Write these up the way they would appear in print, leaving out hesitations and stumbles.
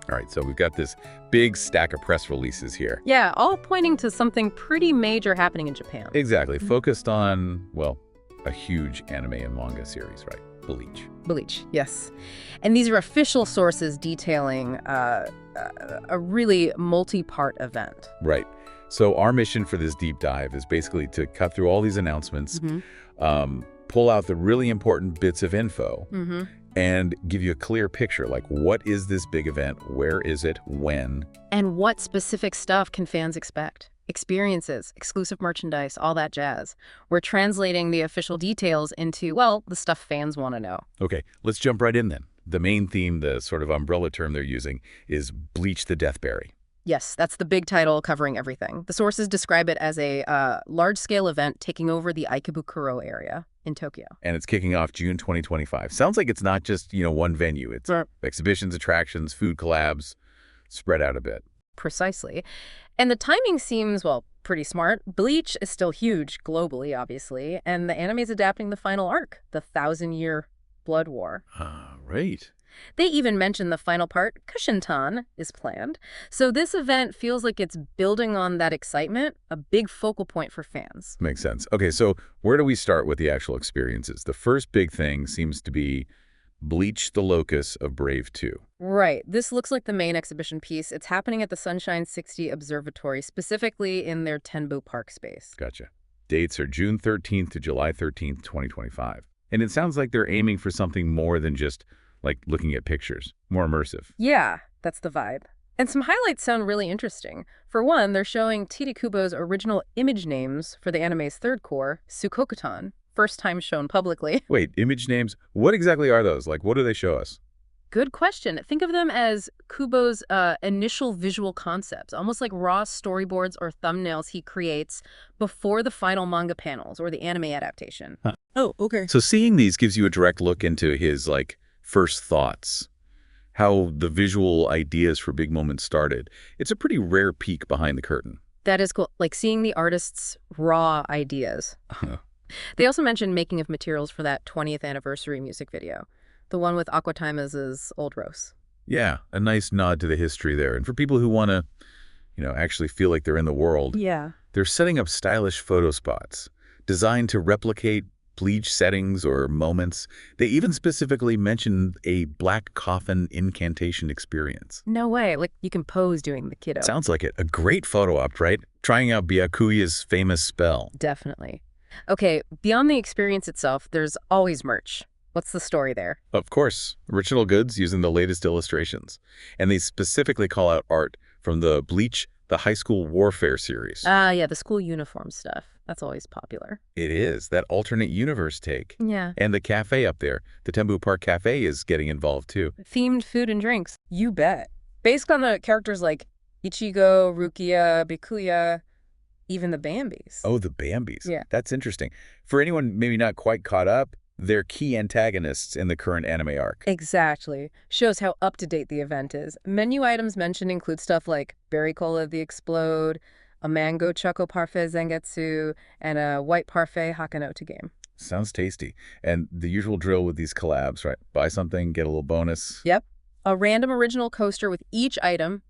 All right, so we've got this big stack of press releases here. Yeah, all pointing to something pretty major happening in Japan. Exactly. Focused on, well, a huge anime and manga series, right? BLEACH. BLEACH, yes. And these are official sources detailing a really multi-part event. Right. So our mission for this deep dive is basically to cut through all these announcements, pull out the really important bits of info, and give you a clear picture, like what is this big event, where is it, when? And what specific stuff can fans expect? Experiences, exclusive merchandise, all that jazz. We're translating the official details into, well, the stuff fans want to know. Okay, let's jump right in then. The main theme, the sort of umbrella term they're using, is BLEACH the Deathberry. Yes, that's the big title covering everything. The sources describe it as a large-scale event taking over the Ikebukuro area in Tokyo. And it's kicking off June 2025. Sounds like it's not just, one venue. It's exhibitions, attractions, food collabs, spread out a bit. Precisely. And the timing seems, well, pretty smart. BLEACH is still huge globally, obviously, and the anime is adapting the final arc, the 1,000-year Blood War. Right. They even mentioned the final part, Kushintan, is planned. So this event feels like it's building on that excitement, a big focal point for fans. Makes sense. Okay, so where do we start with the actual experiences? The first big thing seems to be BLEACH the Locus of Brave 2. Right. This looks like the main exhibition piece. It's happening at the Sunshine 60 Observatory, specifically in their Tenbu Park space. Gotcha. Dates are June 13th to July 13th, 2025. And it sounds like they're aiming for something more than just like looking at pictures, more immersive. Yeah, that's the vibe. And some highlights sound really interesting. For one, they're showing Tite Kubo's original image names for the anime's third core, Sukokutan, first time shown publicly. Wait, image names? What exactly are those? Like, what do they show us? Good question. Think of them as Kubo's initial visual concepts, almost like raw storyboards or thumbnails he creates before the final manga panels or the anime adaptation. Huh. Oh, okay. So seeing these gives you a direct look into his, first thoughts, how the visual ideas for big moments started. It's a pretty rare peek behind the curtain. That is cool, like seeing the artist's raw ideas. They also mentioned making of materials for that 20th anniversary music video, the one with Aquatima's Old Rose. Yeah, a nice nod to the history there. And for people who want to, actually feel like they're in the world, they're setting up stylish photo spots designed to replicate BLEACH settings or moments. They even specifically mentioned a black coffin incantation experience. No way. Like, you can pose doing the kiddo. Sounds like it. A great photo op, right? Trying out Byakuya's famous spell. Definitely. Okay, beyond the experience itself, there's always merch. What's the story there? Of course. Original goods using the latest illustrations. And they specifically call out art from the BLEACH, the High School Warfare series. Yeah, the school uniform stuff. That's always popular. It is. That alternate universe take. Yeah. And the cafe up there. The Tenbu Park Cafe is getting involved, too. Themed food and drinks. You bet. Based on the characters like Ichigo, Rukia, Bikuya, even the Bambis. Oh, the Bambis. Yeah. That's interesting. For anyone maybe not quite caught up, they're key antagonists in the current anime arc. Exactly. Shows how up-to-date the event is. Menu items mentioned include stuff like Berry Cola the Explode, a mango choco parfait Zengetsu, and a white parfait Hakanote game. Sounds tasty. And the usual drill with these collabs, right? Buy something, get a little bonus. Yep. A random original coaster with each item,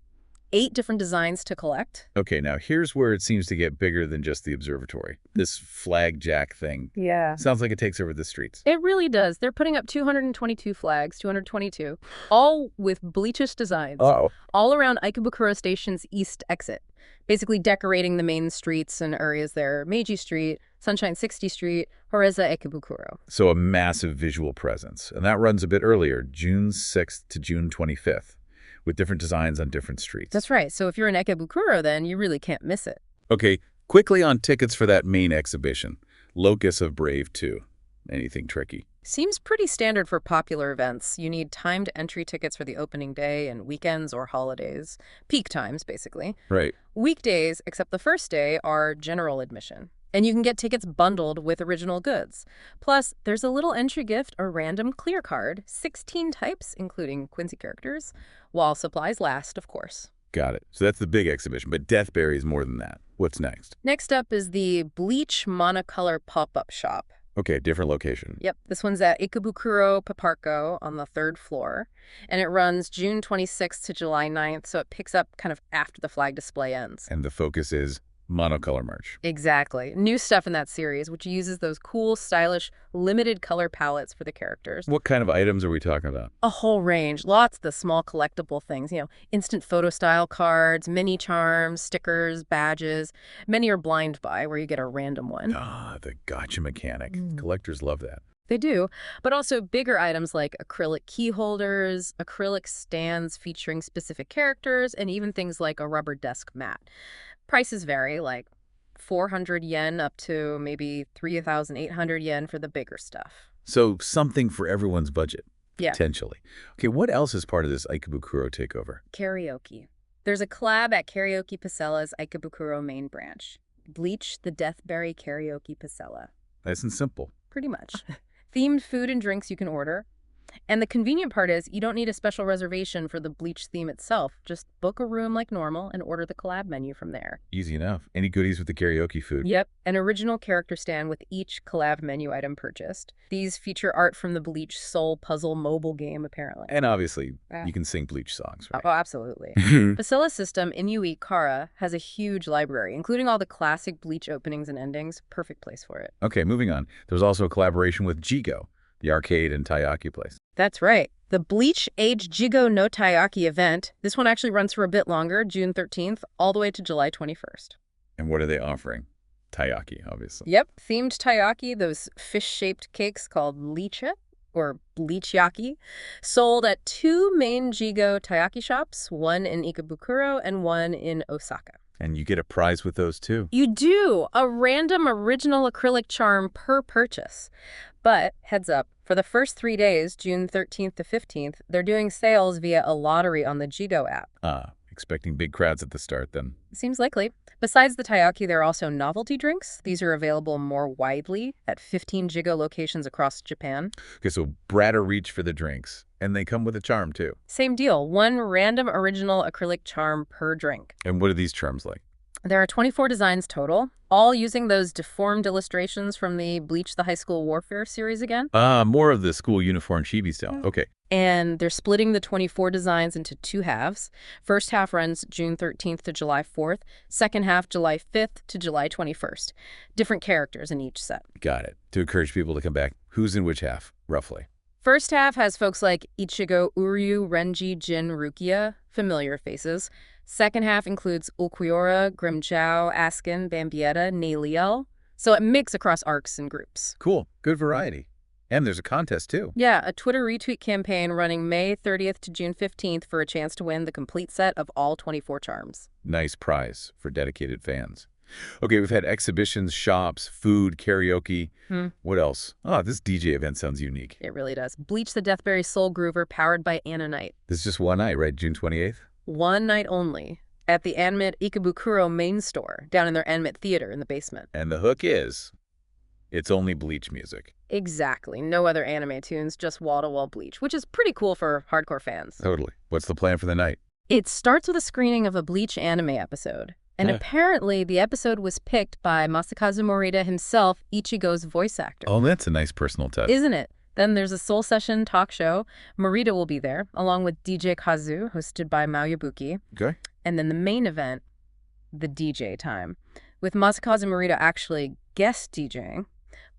8 different designs to collect. Okay, now here's where it seems to get bigger than just the observatory. This flag jack thing. Yeah. Sounds like it takes over the streets. It really does. They're putting up 222 flags, 222, all with bleachish designs. Oh. All around Ikebukuro Station's east exit, basically decorating the main streets and areas there. Meiji Street, Sunshine 60 Street, Horeza Ikebukuro. So a massive visual presence. And that runs a bit earlier, June 6th to June 25th. With different designs on different streets. That's right. So if you're in Ikebukuro, then you really can't miss it. Okay, quickly on tickets for that main exhibition, Locus of Brave 2. Anything tricky? Seems pretty standard for popular events. You need timed entry tickets for the opening day and weekends or holidays. Peak times, basically. Right. Weekdays, except the first day, are general admission. And you can get tickets bundled with original goods. Plus, there's a little entry gift, a random clear card, 16 types, including Quincy characters, while supplies last, of course. Got it. So that's the big exhibition, but Deathberry is more than that. What's next? Next up is the BLEACH monocolor pop-up shop. Okay, different location. Yep, this one's at Ikebukuro Park on the 3rd floor, and it runs June 26th to July 9th, so it picks up kind of after the flag display ends. And the focus is monocolor merch. Exactly. New stuff in that series, which uses those cool, stylish, limited color palettes for the characters. What kind of items are we talking about? A whole range. Lots of the small collectible things, instant photo style cards, mini charms, stickers, badges. Many are blind buy, where you get a random one. Ah, the gotcha mechanic. Collectors love that. They do, but also bigger items like acrylic key holders, acrylic stands featuring specific characters, and even things like a rubber desk mat. Prices vary, like 400 yen up to maybe 3,800 yen for the bigger stuff. So something for everyone's budget, Yeah. potentially. Okay, what else is part of this Ikebukuro takeover? Karaoke. There's a collab at Karaoke Pasela's Ikebukuro Main Branch. BLEACH the Deathberry Karaoke Pasela. Nice and simple. Pretty much. Themed food and drinks you can order. And the convenient part is you don't need a special reservation for the BLEACH theme itself. Just book a room like normal and order the collab menu from there. Easy enough. Any goodies with the karaoke food? Yep, an original character stand with each collab menu item purchased. These feature art from the BLEACH Soul Puzzle mobile game, apparently. And obviously, you can sing BLEACH songs, right? Oh, absolutely. Pasela System Inui Kara has a huge library, including all the classic BLEACH openings and endings. Perfect place for it. Okay, moving on. There's also a collaboration with GiGO, the arcade and taiyaki place. That's right. The BLEACH Age GiGO no Taiyaki event. This one actually runs for a bit longer, June 13th, all the way to July 21st. And what are they offering? Taiyaki, obviously. Yep, themed taiyaki, those fish-shaped cakes called leche, or bleach-yaki, sold at 2 main GiGO taiyaki shops, one in Ikebukuro and one in Osaka. And you get a prize with those too. You do! A random original acrylic charm per purchase. But, heads up, for the first 3 days, June 13th to 15th, they're doing sales via a lottery on the GiGO app. Ah, expecting big crowds at the start then. Seems likely. Besides the taiyaki, there are also novelty drinks. These are available more widely at 15 GiGO locations across Japan. Okay, so Bradder reach for the drinks. And they come with a charm too. Same deal. One random original acrylic charm per drink. And what are these charms like? There are 24 designs total, all using those deformed illustrations from the BLEACH the High School Warfare series again. More of the school uniform chibi style. Okay. And they're splitting the 24 designs into 2 halves. First half runs June 13th to July 4th. Second half, July 5th to July 21st. Different characters in each set. Got it. To encourage people to come back, who's in which half, roughly? First half has folks like Ichigo, Uryu, Renji, Jin, Rukia, familiar faces. Second half includes Ulquiorra, Grimchow, Askin, Bambietta, Naliel. So it mixes across arcs and groups. Cool. Good variety. And there's a contest, too. Yeah, a Twitter retweet campaign running May 30th to June 15th for a chance to win the complete set of all 24 charms. Nice prize for dedicated fans. Okay, we've had exhibitions, shops, food, karaoke. What else? Oh, this DJ event sounds unique. It really does. BLEACH the Deathberry Soul Groover powered by Animate. This is just one night, right? June 28th? One night only. At the Animate Ikebukuro main store, down in their Animate Theater in the basement. And the hook is, it's only BLEACH music. Exactly. No other anime tunes, just wall-to-wall BLEACH, which is pretty cool for hardcore fans. Totally. What's the plan for the night? It starts with a screening of a BLEACH anime episode. And apparently, the episode was picked by Masakazu Morita himself, Ichigo's voice actor. Oh, that's a nice personal touch. Isn't it? Then there's a Soul Session talk show. Morita will be there, along with DJ Kazu, hosted by Mao Yabuki. Okay. And then the main event, the DJ time, with Masakazu Morita actually guest DJing,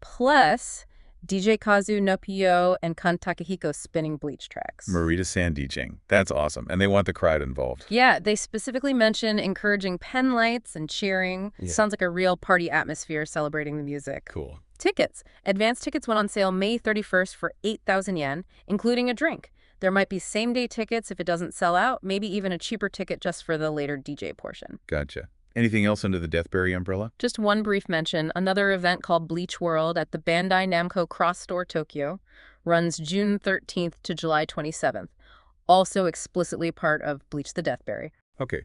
plus DJ Kazu, Nopio, and Kan Takahiko spinning BLEACH tracks. Morita-san DJing. That's awesome. And they want the crowd involved. Yeah, they specifically mention encouraging pen lights and cheering. Yeah. Sounds like a real party atmosphere celebrating the music. Cool. Tickets. Advance tickets went on sale May 31st for 8,000 yen, including a drink. There might be same-day tickets if it doesn't sell out, maybe even a cheaper ticket just for the later DJ portion. Gotcha. Anything else under the Deathberry umbrella? Just one brief mention, another event called BLEACH World at the Bandai Namco Cross Store Tokyo runs June 13th to July 27th, also explicitly part of BLEACH the Deathberry. Okay,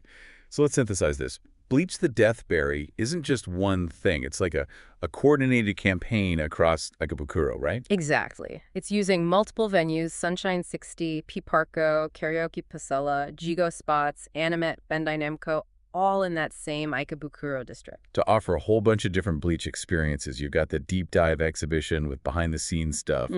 so let's synthesize this. BLEACH the Deathberry isn't just one thing. It's like a coordinated campaign across Ikebukuro, right? Exactly. It's using multiple venues, Sunshine 60, P Parko, Karaoke Pasela, GiGO spots, Animate, Bandai Namco, all in that same Ikebukuro district. To offer a whole bunch of different Bleach experiences. You've got the deep dive exhibition with behind-the-scenes stuff.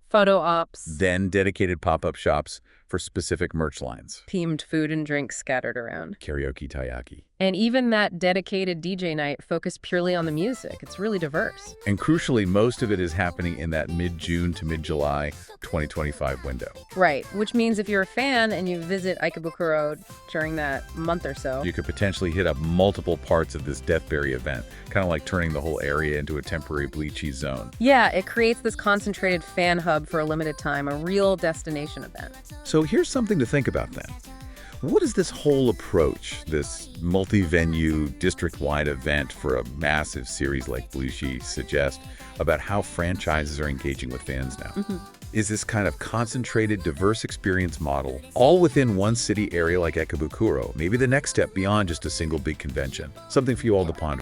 Photo ops. Then dedicated pop-up shops for specific merch lines. Themed food and drinks scattered around. Karaoke taiyaki. And even that dedicated DJ night focused purely on the music. It's really diverse. And crucially, most of it is happening in that mid-June to mid-July 2025 window. Right, which means if you're a fan and you visit Ikebukuro during that month or so, you could potentially hit up multiple parts of this Deathberry event, kind of like turning the whole area into a temporary bleachy zone. Yeah, it creates this concentrated fan hub for a limited time, a real destination event. So here's something to think about then. What does this whole approach, this multi-venue, district-wide event for a massive series like BLEACH suggest about how franchises are engaging with fans now? Is this kind of concentrated, diverse experience model, all within one city area like Ikebukuro, maybe the next step beyond just a single big convention? Something for you all to ponder.